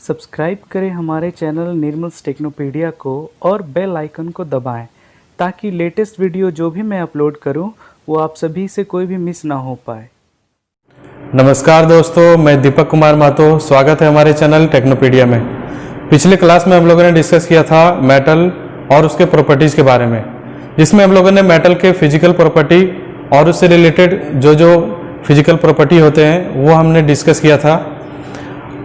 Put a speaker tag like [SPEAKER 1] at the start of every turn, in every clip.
[SPEAKER 1] Subscribe करें हमारे channel निर्मल्स टेक्नोपीडिया को और बेल आइकन को दबाएं ताकि लेटेस्ट वीडियो जो भी मैं अपलोड करूं वो आप सभी से कोई भी मिस ना हो पाए।
[SPEAKER 2] नमस्कार दोस्तों, मैं दीपक कुमार महतो। स्वागत है हमारे चैनल टेक्नोपीडिया में। पिछले क्लास में हम लोगों ने डिस्कस किया था मेटल और उसके प्रॉपर्टीज़ के बारे में, जिसमें हम लोगों ने मेटल के फिजिकल प्रॉपर्टी और उससे रिलेटेड जो फिजिकल प्रॉपर्टी होते हैं वो हमने डिस्कस किया था।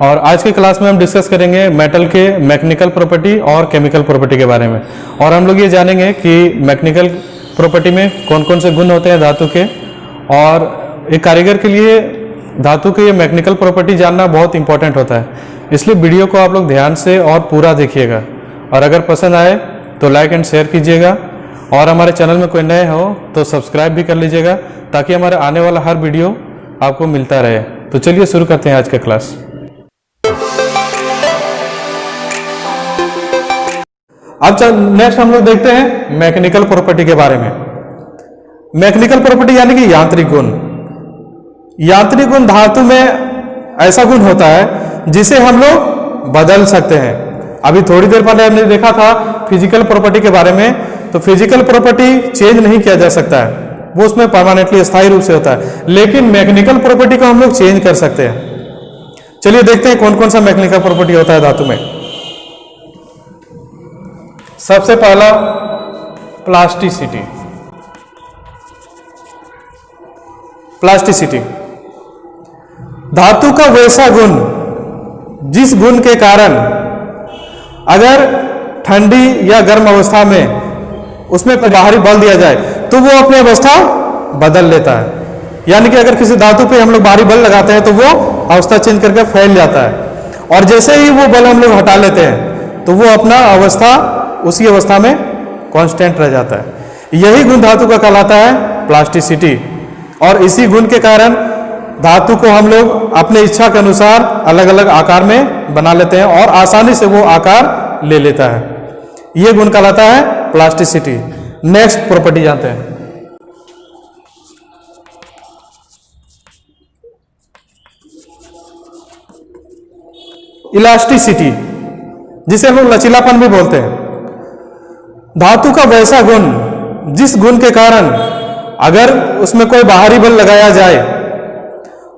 [SPEAKER 2] और आज के क्लास में हम डिस्कस करेंगे मेटल के मैकेनिकल प्रॉपर्टी और केमिकल प्रॉपर्टी के बारे में। और हम लोग ये जानेंगे कि मैकेनिकल प्रॉपर्टी में कौन कौन से गुण होते हैं धातु के, और एक कारीगर के लिए धातु के ये मैकेनिकल प्रॉपर्टी जानना बहुत इंपॉर्टेंट होता है। इसलिए वीडियो को आप लोग ध्यान से और पूरा देखिएगा, और अगर पसंद आए तो लाइक एंड शेयर कीजिएगा, और हमारे चैनल में कोई नए हो तो सब्सक्राइब भी कर लीजिएगा ताकि हमारे आने वाला हर वीडियो आपको मिलता रहे। तो चलिए शुरू करते हैं आज का क्लास। अब नेक्स्ट हम लोग देखते हैं मैकेनिकल प्रॉपर्टी के बारे में। मैकेनिकल प्रॉपर्टी यानी कि यांत्रिक गुण। यांत्रिक गुण धातु में ऐसा गुण होता है जिसे हम लोग बदल सकते हैं। अभी थोड़ी देर पहले हमने देखा था फिजिकल प्रॉपर्टी के बारे में, तो फिजिकल प्रॉपर्टी चेंज नहीं किया जा सकता है, वो उसमें परमानेंटली स्थायी रूप से होता है। लेकिन मैकेनिकल प्रॉपर्टी को हम लोग चेंज कर सकते हैं। चलिए देखते हैं कौन कौन सा मैकेनिकल प्रॉपर्टी होता है धातु में। सबसे पहला प्लास्टिसिटी। प्लास्टिसिटी धातु का वैसा गुण जिस गुण के कारण अगर ठंडी या गर्म अवस्था में उसमें बाहरी बल दिया जाए तो वो अपनी अवस्था बदल लेता है। यानी कि अगर किसी धातु पे हम लोग बाहरी बल लगाते हैं तो वो अवस्था चेंज करके फैल जाता है, और जैसे ही वो बल हम लोग हटा लेते हैं तो वो अपना अवस्था उसी अवस्था में कांस्टेंट रह जाता है। यही गुण धातु का कहलाता है प्लास्टिसिटी। और इसी गुण के कारण धातु को हम लोग अपने इच्छा के अनुसार अलग अलग आकार में बना लेते हैं और आसानी से वो आकार ले लेता है। ये गुण कहलाता है प्लास्टिसिटी। नेक्स्ट प्रॉपर्टी जानते हैं। इलास्टिसिटी, जिसे हम लोग लचीलापन भी बोलते हैं। धातु का वैसा गुण जिस गुण के कारण अगर उसमें कोई बाहरी बल लगाया जाए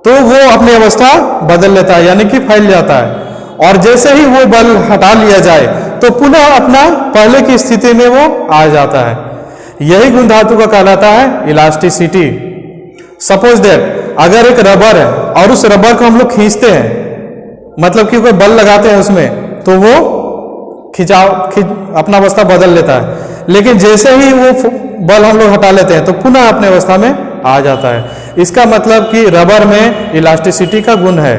[SPEAKER 2] तो वो अपनी अवस्था बदल लेता है, यानी कि फैल जाता है, और जैसे ही वो बल हटा लिया जाए तो पुनः अपना पहले की स्थिति में वो आ जाता है। यही गुण धातु का कहलाता है इलास्टिसिटी। सपोज दैट अगर एक रबर है और उस रबर को हम लोग खींचते हैं, मतलब कि कोई बल लगाते हैं उसमें, तो वो अपना अवस्था बदल लेता है। लेकिन जैसे ही वो बल हम लोग हटा लेते हैं तो पुनः अपने अवस्था में आ जाता है। इसका मतलब कि रबर में इलास्टिसिटी का गुण है।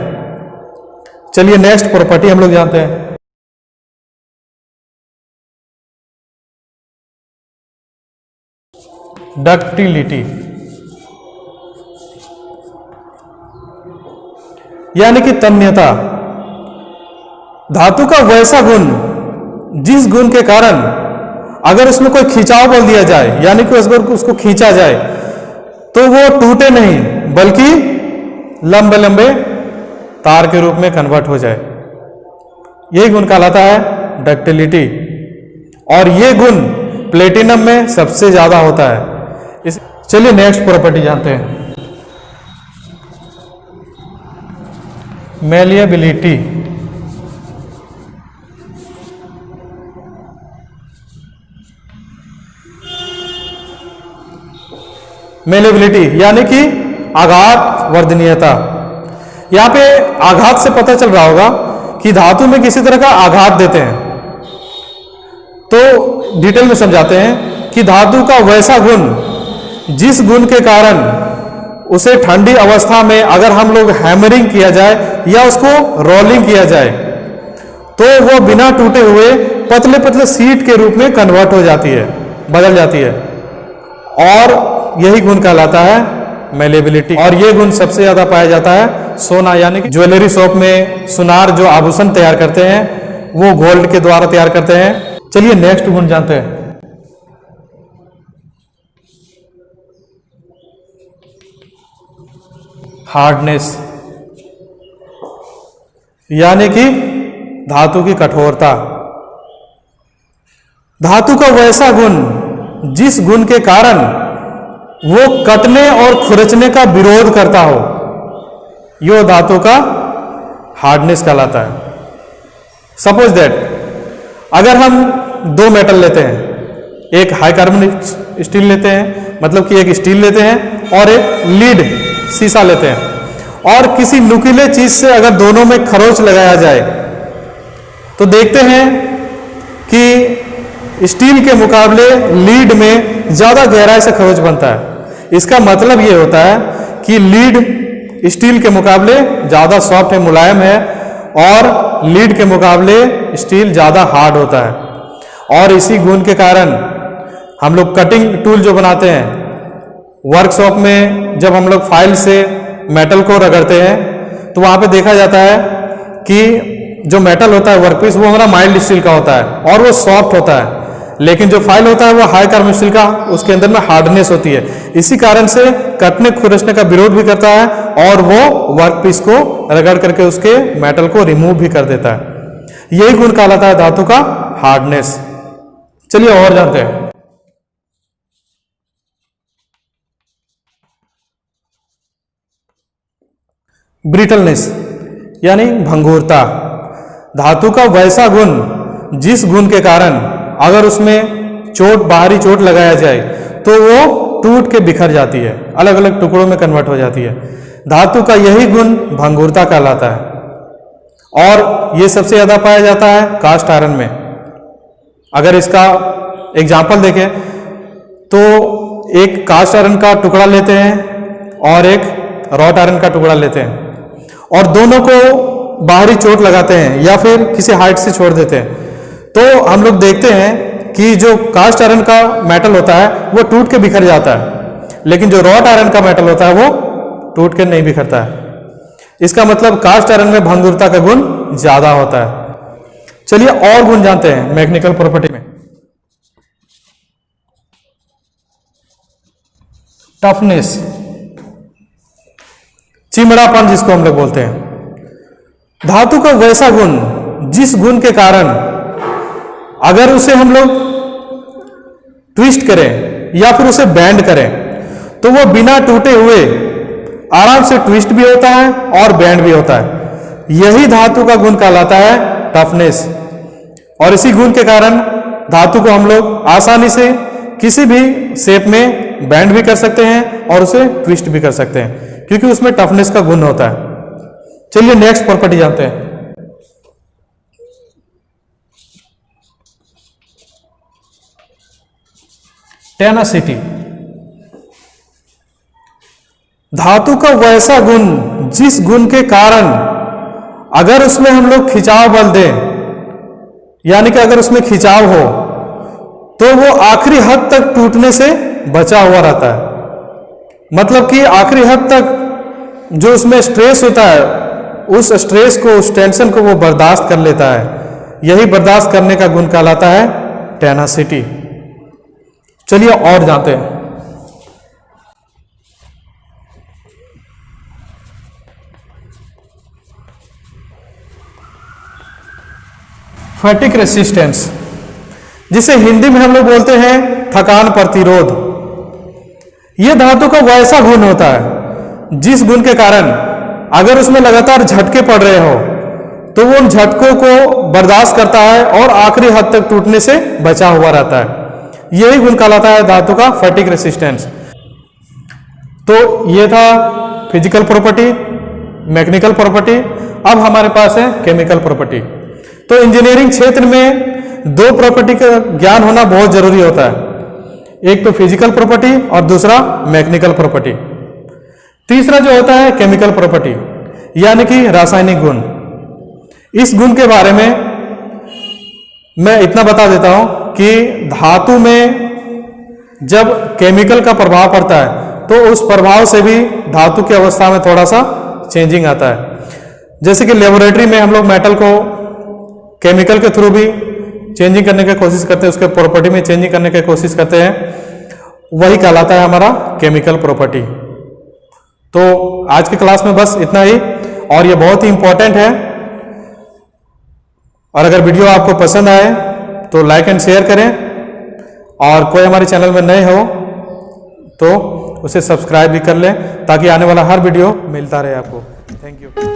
[SPEAKER 2] चलिए नेक्स्ट प्रॉपर्टी हम लोग जानते हैं। डक्टिलिटी, यानी कि तन्यता। धातु का वैसा गुण जिस गुण के कारण अगर उसमें कोई खिंचाव बल दिया जाए, यानी कि उसको खींचा जाए, तो वो टूटे नहीं बल्कि लंबे लंबे तार के रूप में कन्वर्ट हो जाए। यही गुण कहलाता है डक्टिलिटी। और ये गुण प्लेटिनम में सबसे ज्यादा होता है। चलिए नेक्स्ट प्रॉपर्टी जानते हैं। मेलिएबिलिटी, मेलेबिलिटी यानी कि आघात वर्धनीयता। यहां पे आघात से पता चल रहा होगा कि धातु में किसी तरह का आघात देते हैं, तो डिटेल में समझाते हैं कि धातु का वैसा गुण जिस गुण के कारण उसे ठंडी अवस्था में अगर हम लोग हैमरिंग किया जाए या उसको रोलिंग किया जाए तो वो बिना टूटे हुए पतले पतले सीट के रूप में कन्वर्ट हो जाती है, बदल जाती है, और यही गुण कहलाता है मेलेबिलिटी। और ये गुण सबसे ज्यादा पाया जाता है सोना, यानी कि ज्वेलरी शॉप में सुनार जो आभूषण तैयार करते हैं वो गोल्ड के द्वारा तैयार करते हैं। चलिए नेक्स्ट गुण जानते हैं। हार्डनेस, यानी कि धातु की कठोरता। धातु का वैसा गुण जिस गुण के कारण वो कटने और खुरचने का विरोध करता हो, यो धातु का हार्डनेस कहलाता है। सपोज दैट अगर हम दो मेटल लेते हैं, एक हाई कार्बन स्टील लेते हैं, मतलब कि एक स्टील लेते हैं और एक लीड शीशा लेते हैं, और किसी नुकीले चीज से अगर दोनों में खरोंच लगाया जाए तो देखते हैं कि स्टील के मुकाबले लीड में ज्यादा गहराई से खरोंच बनता है। इसका मतलब ये होता है कि लीड स्टील के मुकाबले ज्यादा सॉफ्ट है, मुलायम है, और लीड के मुकाबले स्टील ज्यादा हार्ड होता है। और इसी गुण के कारण हम लोग कटिंग टूल जो बनाते हैं, वर्कशॉप में जब हम लोग फाइल से मेटल को रगड़ते हैं तो वहां पे देखा जाता है कि जो मेटल होता है वर्कपीस, वो हमारा माइल्ड स्टील का होता है और वो सॉफ्ट होता है, लेकिन जो फाइल होता है वो हाई कार्बन स्टील का, उसके अंदर में हार्डनेस होती है। इसी कारण से कटने खुरचने का विरोध भी करता है और वो वर्कपीस को रगड़ करके उसके मेटल को रिमूव भी कर देता है। यही गुण कहलाता है धातु का हार्डनेस। चलिए और जानते हैं। ब्रिटलनेस यानी भंगुरता। धातु का वैसा गुण जिस गुण के कारण अगर उसमें बाहरी चोट लगाया जाए तो वो टूट के बिखर जाती है, अलग अलग टुकड़ों में कन्वर्ट हो जाती है। धातु का यही गुण भंगुरता कहलाता है और ये सबसे ज्यादा पाया जाता है कास्ट आयरन में। अगर इसका एग्जाम्पल देखें तो एक कास्ट आयरन का टुकड़ा लेते हैं और एक रॉट आयरन का टुकड़ा लेते हैं और दोनों को बाहरी चोट लगाते हैं या फिर किसी हाइट से छोड़ देते हैं, तो हम लोग देखते हैं कि जो कास्ट आयरन का मेटल होता है वो टूट के बिखर जाता है, लेकिन जो रॉट आयरन का मेटल होता है वो टूट के नहीं बिखरता है। इसका मतलब कास्ट आयरन में भंगुरता का गुण ज्यादा होता है। चलिए और गुण जानते हैं मैकेनिकल प्रॉपर्टी में। टफनेस, चिमड़ापन जिसको हम लोग बोलते हैं। धातु का वैसा गुण जिस गुण के कारण अगर उसे हम लोग ट्विस्ट करें या फिर उसे बेंड करें तो वो बिना टूटे हुए आराम से ट्विस्ट भी होता है और बेंड भी होता है। यही धातु का गुण कहलाता है टफनेस। और इसी गुण के कारण धातु को हम लोग आसानी से किसी भी शेप में बेंड भी कर सकते हैं और उसे ट्विस्ट भी कर सकते हैं, क्योंकि उसमें टफनेस का गुण होता है। चलिए नेक्स्ट प्रॉपर्टी जानते हैं। टेनासिटी, धातु का वैसा गुण जिस गुण के कारण अगर उसमें हम लोग खिंचाव बल दें, यानी कि अगर उसमें खिंचाव हो तो वो आखिरी हद तक टूटने से बचा हुआ रहता है। मतलब कि आखिरी हद तक जो उसमें स्ट्रेस होता है, उस स्ट्रेस को, उस टेंशन को वो बर्दाश्त कर लेता है। यही बर्दाश्त करने का गुण कहलाता है टेनासिटी। चलिए और जानते हैं। फैटिक रेसिस्टेंस, जिसे हिंदी में हम लोग बोलते हैं थकान प्रतिरोध। यह धातु का वैसा गुण होता है जिस गुण के कारण अगर उसमें लगातार झटके पड़ रहे हो तो वो उन झटकों को बर्दाश्त करता है और आखिरी हद तक टूटने से बचा हुआ रहता है। यही गुण कहलाता है धातु का फैटिक रेसिस्टेंस। तो ये था फिजिकल प्रॉपर्टी, मैकेनिकल प्रॉपर्टी। अब हमारे पास है केमिकल प्रॉपर्टी। तो इंजीनियरिंग क्षेत्र में दो प्रॉपर्टी का ज्ञान होना बहुत जरूरी होता है, एक तो फिजिकल प्रॉपर्टी और दूसरा मैकेनिकल प्रॉपर्टी। तीसरा जो होता है केमिकल प्रॉपर्टी, यानी कि रासायनिक गुण। इस गुण के बारे में मैं इतना बता देता हूं कि धातु में जब केमिकल का प्रभाव पड़ता है तो उस प्रभाव से भी धातु की अवस्था में थोड़ा सा चेंजिंग आता है। जैसे कि लेबोरेटरी में हम लोग मेटल को केमिकल के थ्रू भी चेंजिंग करने की कोशिश करते हैं, उसके प्रॉपर्टी में चेंजिंग करने की कोशिश करते हैं, वही कहलाता है हमारा केमिकल प्रॉपर्टी। तो आज की क्लास में बस इतना ही, और ये बहुत ही इंपॉर्टेंट है। और अगर वीडियो आपको पसंद आए तो लाइक एंड शेयर करें, और कोई हमारे चैनल में नए हो तो उसे सब्सक्राइब भी कर लें ताकि आने वाला हर वीडियो मिलता रहे आपको। Thank you.